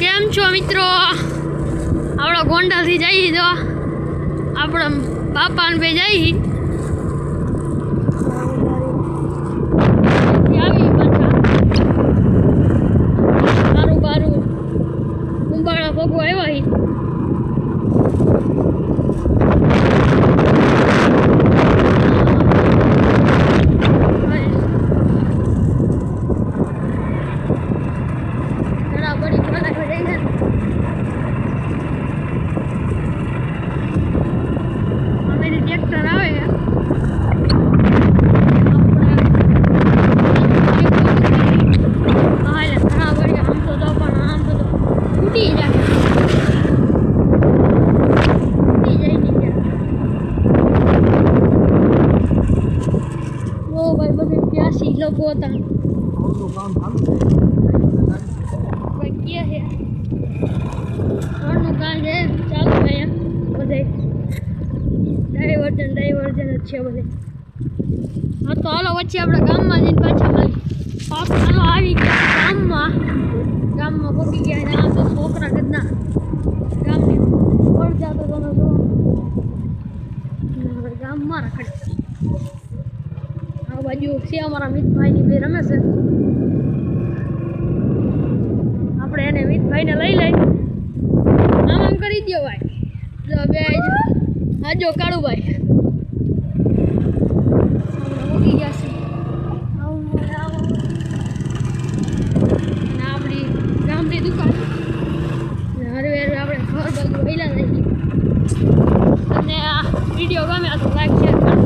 કેમ છો મિત્રો? આપણે ગોંડલથી જઈએ તો આપણે બાપાને બે જઈએ આવી પાછા સારું બારું ઉંબાળા ભોગવો આવ્યા લોકો હતા ઘરનું કામ છે ચાલુ અહીંયા બધે ડાયવર્જન જ છે બધે. હા તો હાલો વચ્ચે આપણે ગામમાં જઈને પાછા મળી. હાલો આવી ગયા ગામમાં પહોંચી ગયા. આમ તો છોકરા ગદના ગામની પડતા તો તમે જો હવે ગામમાં રખડે. આ બાજુ છે અમારા મિતભાઈની બે રમે છે. આપણે એને મિતભાઈને લઈ લઈ આમ કરી દો ભાઈ. બે આજો કાળુભાઈ મૂકી ગયા છે. આપણી ગામની દુકાન હરે હરે આપણે ઘર બાજુ વહેલા જઈએ. અને આ વિડીયો ગમે તો લાઈક શેર કરી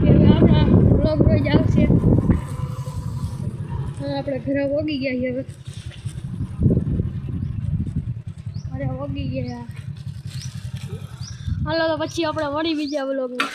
દેજો. બ્લોગ રોજ આવશે. આપણે ઘરે ઓગી ગયા હવે. અરે ઓગી ગયા. હાલો તો પછી આપણે મળી બીજા બ્લોગમાં.